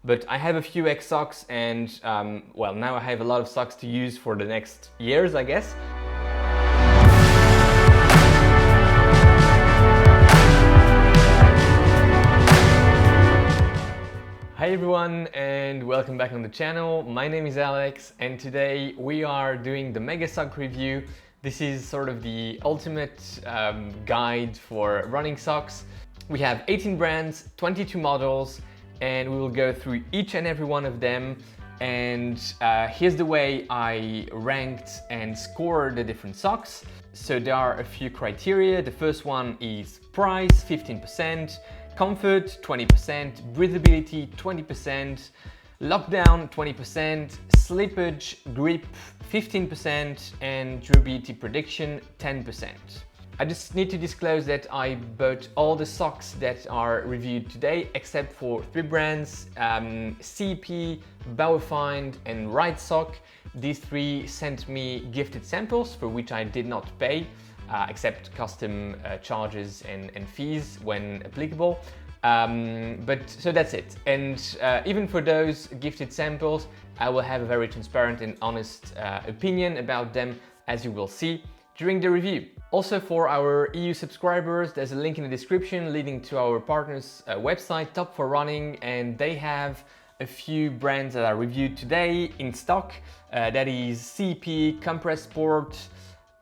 but I have a few X socks and well, now I have a lot of socks to use for the next years, I guess. Hi everyone and welcome back on the channel. My name is Alex and today we are doing the Mega Sock review. This is sort of the ultimate guide for running socks. We have 18 brands, 22 models, and we will go through each and every one of them. And here's the way I ranked and scored the different socks. So there are a few criteria. The first one is price, 15%. Comfort 20%, breathability 20%, lockdown 20%, slippage, grip 15%, and durability prediction 10%. I just need to disclose that I bought all the socks that are reviewed today except for 3 brands, CEP, Bauerfeind and Wrightsock. These 3 sent me gifted samples for which I did not pay. Except custom charges and fees when applicable. But so that's it. And even for those gifted samples, I will have a very transparent and honest opinion about them, as you will see during the review. Also for our EU subscribers, there's a link in the description leading to our partners' website, Top for Running, and they have a few brands that are reviewed today in stock. That is CEP, Compressport,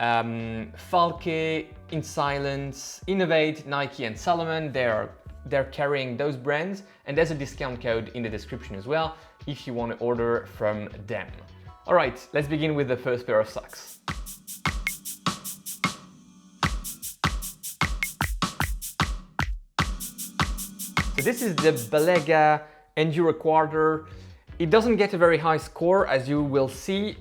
Falke, Incylence, Innovate, Nike and Salomon. They're carrying those brands, and there's a discount code in the description as well if you want to order from them. All right, let's begin with the first pair of socks. So this is the Balega Enduro Quarter. It doesn't get a very high score, as you will see,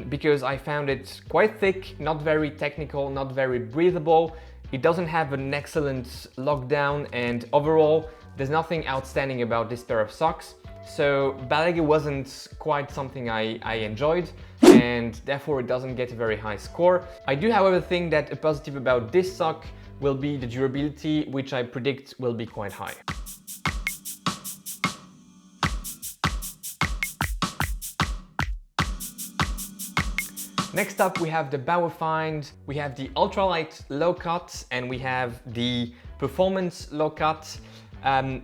because I found it quite thick, not very technical, not very breathable. It doesn't have an excellent lockdown, and overall, there's nothing outstanding about this pair of socks. So Balega wasn't quite something I enjoyed, and therefore it doesn't get a very high score. I do, however, think that a positive about this sock will be the durability, which I predict will be quite high. Next up we have the Bauerfeind, we have the Ultralight low cut, and we have the Performance low cut.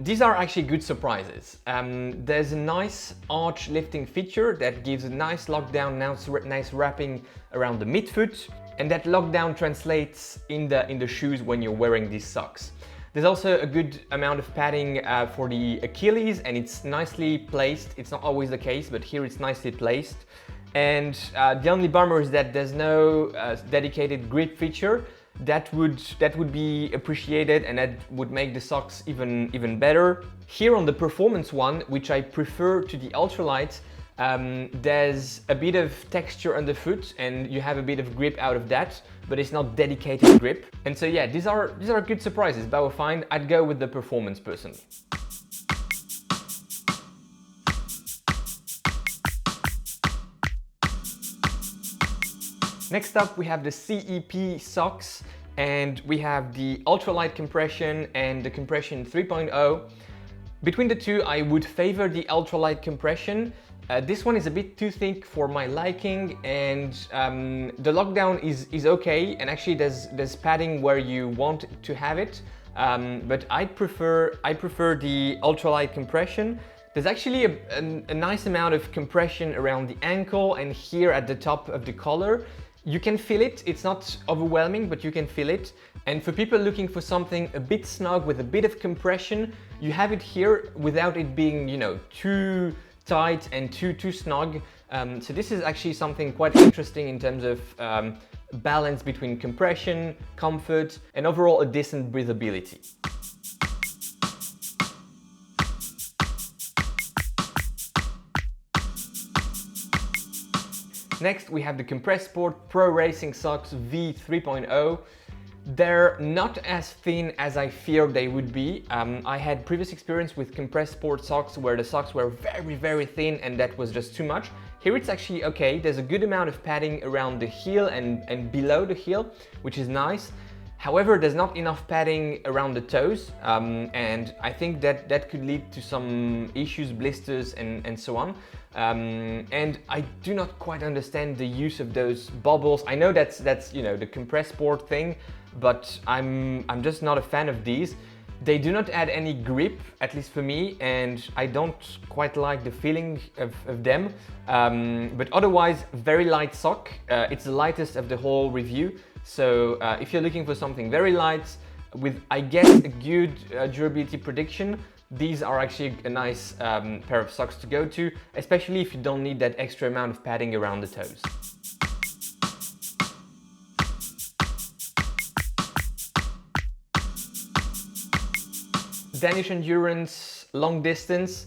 These are actually good surprises. There's a nice arch lifting feature that gives a nice lockdown, nice wrapping around the midfoot, and that lockdown translates in the shoes when you're wearing these socks. There's also a good amount of padding for the Achilles, and it's nicely placed. It's not always the case, but here it's nicely placed. And the only bummer is that there's no dedicated grip feature. That would be appreciated, and that would make the socks even better. Here on the Performance one, which I prefer to the Ultralight, there's a bit of texture underfoot, and you have a bit of grip out of that, but it's not dedicated grip. And so yeah, these are good surprises. Bauerfeind, I'd go with the Performance personally. Next up we have the CEP socks, and we have the Ultralight Compression and the Compression 3.0. Between the two, I would favor the Ultralight Compression. This one is a bit too thick for my liking, and the lockdown is okay, and actually there's padding where you want to have it, but I prefer the Ultralight Compression. There's actually a nice amount of compression around the ankle and here at the top of the collar. You can feel it, it's not overwhelming, but you can feel it. And for people looking for something a bit snug with a bit of compression, you have it here without it being, you know, too tight and too snug. So this is actually something quite interesting in terms of balance between compression, comfort, and overall a decent breathability. Next, we have the Compressport Pro Racing socks V3.0. They're not as thin as I feared they would be. I had previous experience with Compressport socks where the socks were very thin and that was just too much. Here it's actually okay. There's a good amount of padding around the heel and below the heel, which is nice. However, there's not enough padding around the toes, and I think that could lead to some issues, blisters, and so on. And I do not quite understand the use of those bubbles. I know that's you know, the Compressport thing, but I'm just not a fan of these. They do not add any grip, at least for me, and I don't quite like the feeling of them. But otherwise, very light sock. It's the lightest of the whole review. So if you're looking for something very light with, I guess, a good durability prediction, these are actually a nice pair of socks to go to, especially if you don't need that extra amount of padding around the toes. Danish Endurance long distance.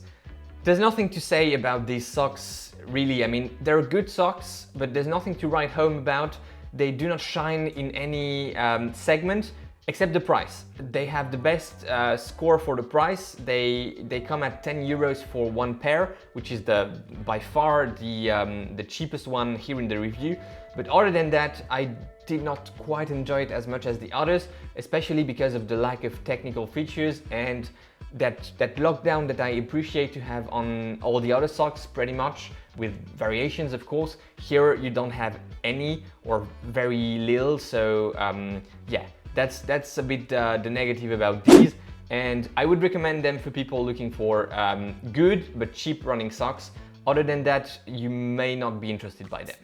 There's nothing to say about these socks, really. I mean, they're good socks, but there's nothing to write home about. They do not shine in any segment except the price. They have the best score for the price. They come at 10 euros for one pair, which is by far the cheapest one here in the review. But other than that, I did not quite enjoy it as much as the others, especially because of the lack of technical features and that lockdown that I appreciate to have on all the other socks, pretty much, with variations of course. Here you don't have any or very little, so yeah, that's a bit the negative about these, and I would recommend them for people looking for good but cheap running socks. Other than that, you may not be interested by them.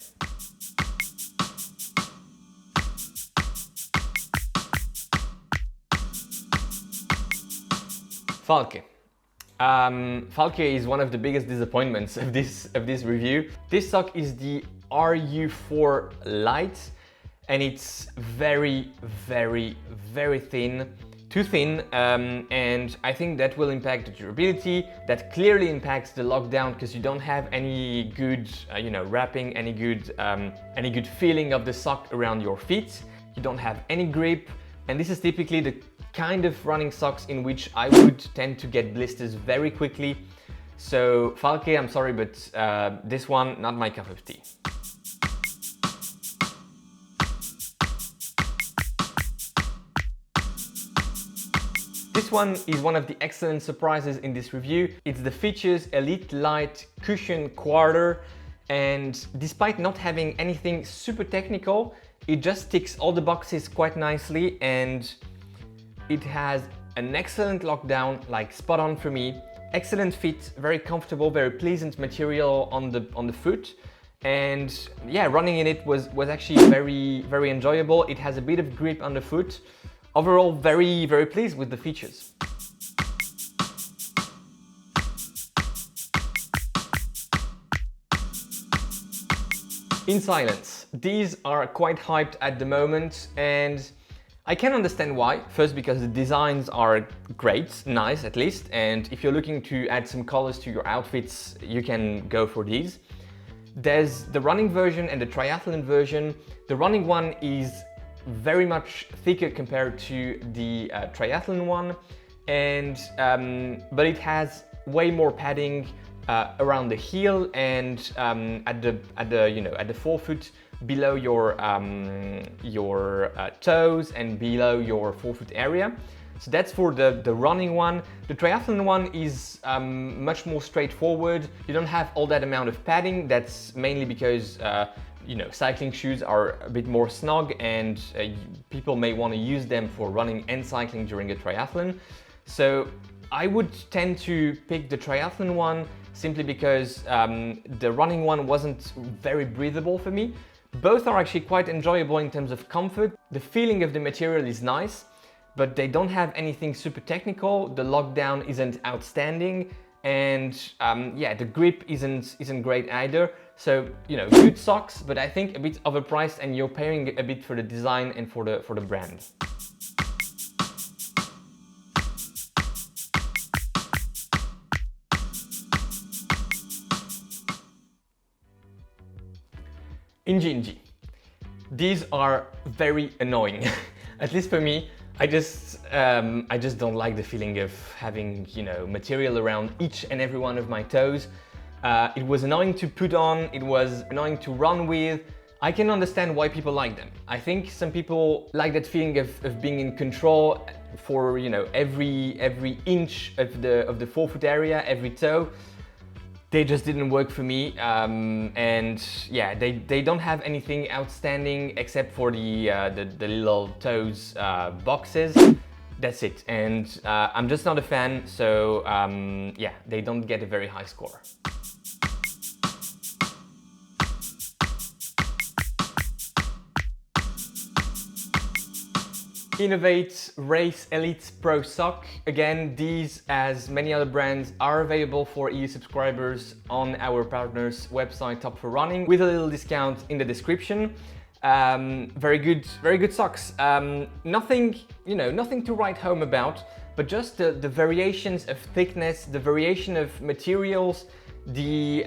Falke. Falke is one of the biggest disappointments of this review. This sock is the RU4 Light, and it's very, very, very thin, too thin, and I think that will impact the durability. That clearly impacts the lockdown because you don't have any good, you know, wrapping, any good feeling of the sock around your feet. You don't have any grip, and this is typically the kind of running socks in which I would tend to get blisters very quickly. So Falke, I'm sorry, but this one, not my cup of tea. This one is one of the excellent surprises in this review. It's the Feetures Elite Light Cushion Quarter, and despite not having anything super technical, it just ticks all the boxes quite nicely, and it has an excellent lockdown, like spot on for me. Excellent fit, very comfortable, very pleasant material on the foot, and yeah, running in it was actually very, very enjoyable. It has a bit of grip on the foot. Overall, very, very pleased with the features. Incylence. These are quite hyped at the moment, and I can understand why. First, because the designs are great, nice at least, and if you're looking to add some colors to your outfits, you can go for these. There's the running version and the triathlon version. The running one is very much thicker compared to the triathlon one, and but it has way more padding around the heel and at the forefoot, below your toes and below your forefoot area. So that's for the running one. The triathlon one is much more straightforward. You don't have all that amount of padding. That's mainly because you know, cycling shoes are a bit more snug, and people may want to use them for running and cycling during a triathlon. So I would tend to pick the triathlon one simply because the running one wasn't very breathable for me. Both are actually quite enjoyable in terms of comfort. The feeling of the material is nice, but they don't have anything super technical. The lockdown isn't outstanding, and yeah, the grip isn't great either. So, you know, good socks, but I think a bit overpriced, and you're paying a bit for the design and for the brand. Injinji. These are very annoying, at least for me. I just don't like the feeling of having, you know, material around each and every one of my toes. It was annoying to put on, it was annoying to run with. I can understand why people like them. I think some people like that feeling of being in control for, you know, every inch of the forefoot area, every toe. They just didn't work for me, and yeah, they don't have anything outstanding except for the little toes boxes. That's it, and I'm just not a fan, so yeah, they don't get a very high score. Innovate Race Elite Pro Sock. Again, these, as many other brands, are available for EU subscribers on our partner's website, Top for Running, with a little discount in the description. Very good socks. Nothing, you know, nothing to write home about, but just the variations of thickness, the variation of materials, the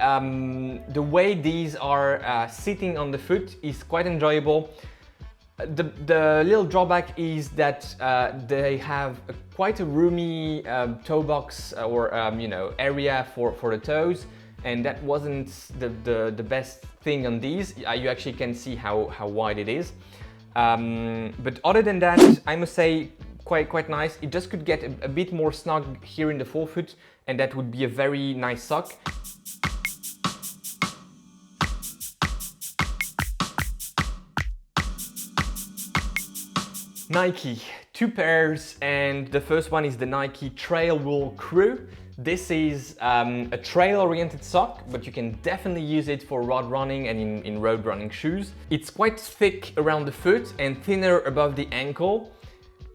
way these are sitting on the foot is quite enjoyable. The little drawback is that they have quite a roomy toe box or you know, area for the toes, and that wasn't the best thing on these. You actually can see how wide it is. But other than that, I must say quite nice. It just could get a bit more snug here in the forefoot, and that would be a very nice sock. Nike, two pairs, and the first one is the Nike Trail Wool Crew. This is a trail-oriented sock, but you can definitely use it for road running and in road running shoes. It's quite thick around the foot and thinner above the ankle.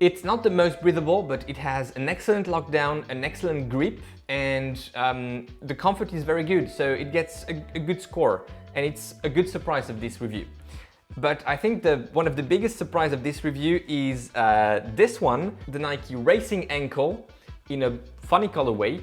It's not the most breathable, but it has an excellent lockdown, an excellent grip, and the comfort is very good, so it gets a good score, and it's a good surprise of this review. But I think one of the biggest surprise of this review is this one, the Nike Racing Ankle, in a funny colorway.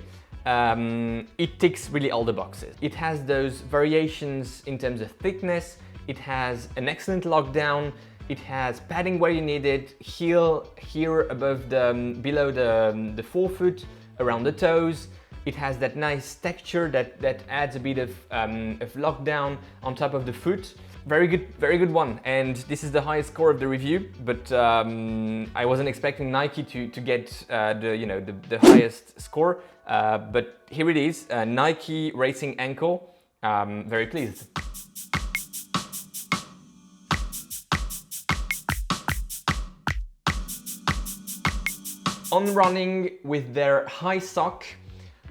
It ticks really all the boxes. It has those variations in terms of thickness, it has an excellent lockdown, it has padding where you need it, heel here above below the forefoot, around the toes. It has that nice texture that adds a bit of lockdown on top of the foot. Very good one, and this is the highest score of the review, but I wasn't expecting Nike to get the highest score, but here it is, Nike Racing Ankle. Very pleased. On running with their high sock,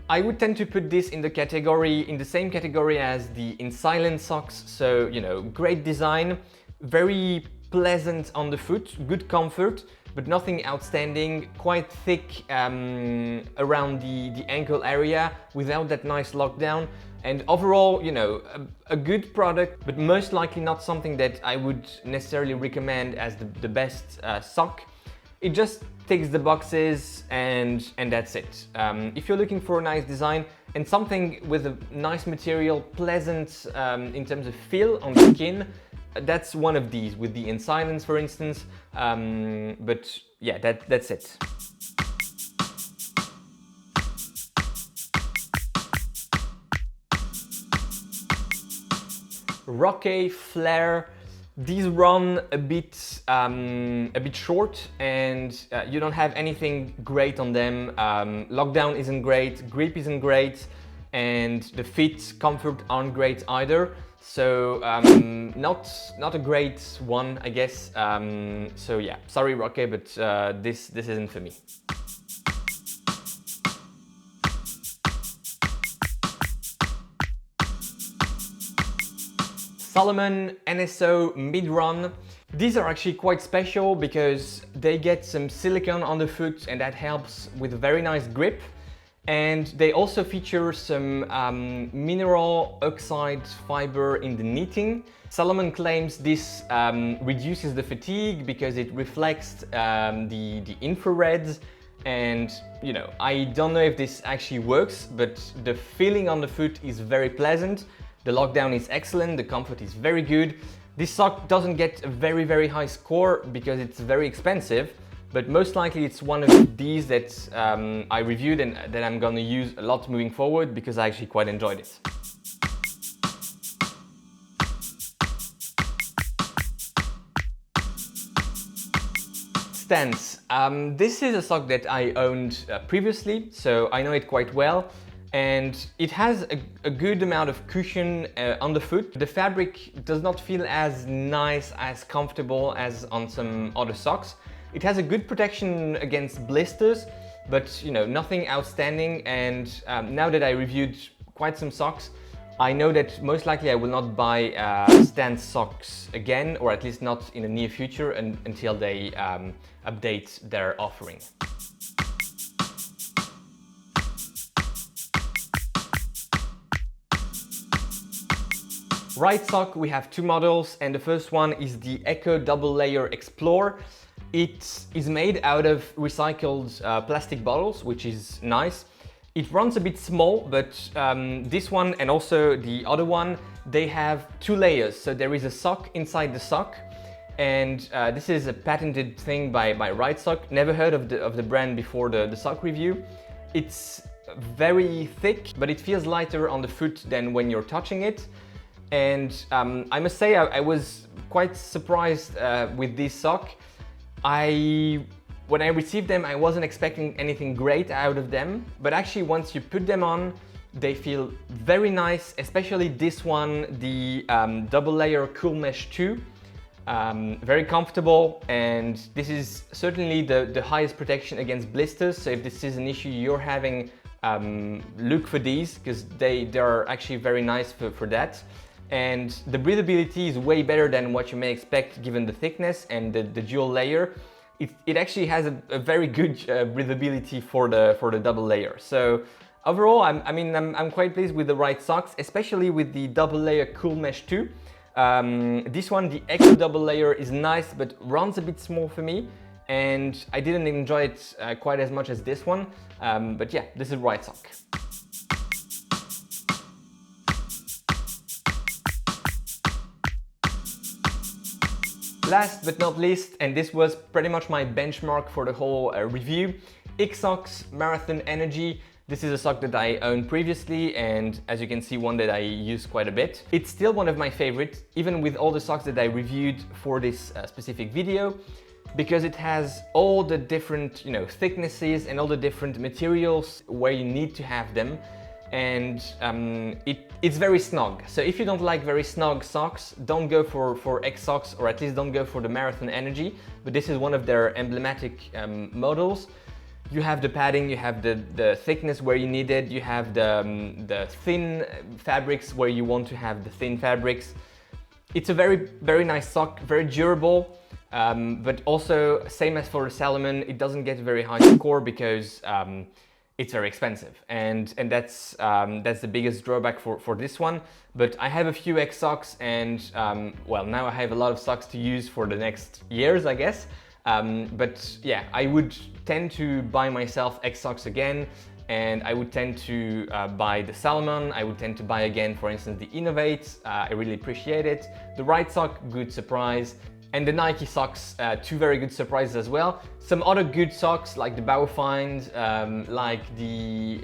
I would tend to put this in the same category as the Incylence socks. So, you know, great design, very pleasant on the foot, good comfort, but nothing outstanding, quite thick around the ankle area without that nice lockdown. And overall, you know, a good product, but most likely not something that I would necessarily recommend as the best sock. It just ticks the boxes and that's it. If you're looking for a nice design and something with a nice material, pleasant in terms of feel on the skin, that's one of these, with the Incylence for instance. But yeah, that's it. Rockay Flare. These run a bit short, and you don't have anything great on them. Lockdown isn't great, grip isn't great, and the fit, comfort aren't great either. So not a great one, I guess. So yeah, sorry Rockay, but this isn't for me. Salomon NSO Mid Run. These are actually quite special because they get some silicone on the foot, and that helps with a very nice grip. And they also feature some mineral oxide fiber in the knitting. Salomon claims this reduces the fatigue because it reflects the infrareds. And you know, I don't know if this actually works, but the feeling on the foot is very pleasant. The lockdown is excellent, the comfort is very good. This sock doesn't get a very high score because it's very expensive, but most likely it's one of these that I reviewed and that I'm gonna use a lot moving forward because I actually quite enjoyed it. Stance. This is a sock that I owned previously, so I know it quite well. And it has a good amount of cushion on the foot. The fabric does not feel as nice, as comfortable as on some other socks. It has a good protection against blisters, but you know, nothing outstanding. And now that I reviewed quite some socks, I know that most likely I will not buy Stance socks again, or at least not in the near future until they update their offering. Wrightsock, we have two models, and the first one is the Eco Double Layer Explore. It is made out of recycled plastic bottles, which is nice. It runs a bit small, but this one and also the other one, they have two layers. So there is a sock inside the sock, and this is a patented thing by Wrightsock. Never heard of the brand before the sock review. It's very thick, but it feels lighter on the foot than when you're touching it. And I must say I was quite surprised with this sock. When I received them, I wasn't expecting anything great out of them, but actually once you put them on, they feel very nice, especially this one, the Double Layer Cool Mesh 2. Very comfortable, and this is certainly the highest protection against blisters, so if this is an issue you're having, look for these, because they are actually very nice for that. And the breathability is way better than what you may expect given the thickness and the dual layer. It actually has a very good breathability for the double layer. So overall, I'm quite pleased with the Wrightsocks, especially with the Double Layer Cool Mesh 2. This one, the Eco Double Layer, is nice but runs a bit small for me, and I didn't enjoy it quite as much as this one. But yeah, this is Wrightsock. Last but not least, and this was pretty much my benchmark for the whole review, Ixox Marathon Energy. This is a sock that I owned previously, and as you can see, one that I use quite a bit. It's still one of my favorites, even with all the socks that I reviewed for this specific video, because it has all the different, thicknesses and all the different materials where you need to have them. And it's very snug. So if you don't like very snug socks, don't go for X socks, or at least don't go for the Marathon Energy. But this is one of their emblematic models. You have the padding, you have the thickness where you need it, you have the thin fabrics where you want to have the thin fabrics. It's a very nice sock, very durable, but also same as for the Salomon, it doesn't get very high score because it's very expensive, and that's the biggest drawback for this one. But I have a few X socks, and well, now I have a lot of socks to use for the next years, I guess. But yeah, I would tend to buy myself X socks again, and I would tend to buy the Salomon. I would tend to buy again, for instance, the Innovate. I really appreciate it. The Wrightsock, good surprise. And the Nike socks, two very good surprises as well. Some other good socks like the Bauerfeind, like the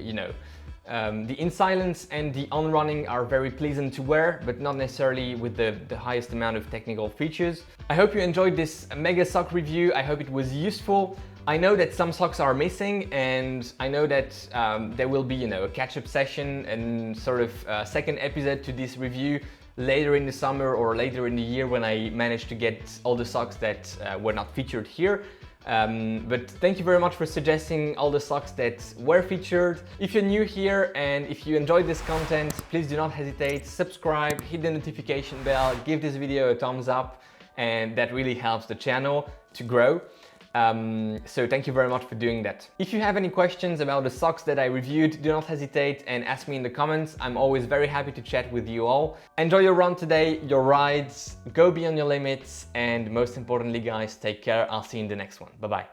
Incylence and the On Running are very pleasant to wear, but not necessarily with the highest amount of technical features. I hope you enjoyed this mega sock review. I hope it was useful. I know that some socks are missing, and I know that there will be, a catch-up session and sort of second episode to this review later in the summer or later in the year when I manage to get all the socks that were not featured here. But thank you very much for suggesting all the socks that were featured. If you're new here and if you enjoyed this content, please do not hesitate, subscribe, hit the notification bell, give this video a thumbs up, and that really helps the channel to grow. So thank you very much for doing that. If you have any questions about the socks that I reviewed, do not hesitate and ask me in the comments. I'm always very happy to chat with you all. Enjoy your run today, your rides, go beyond your limits, and most importantly guys, take care. I'll see you in the next one. Bye bye.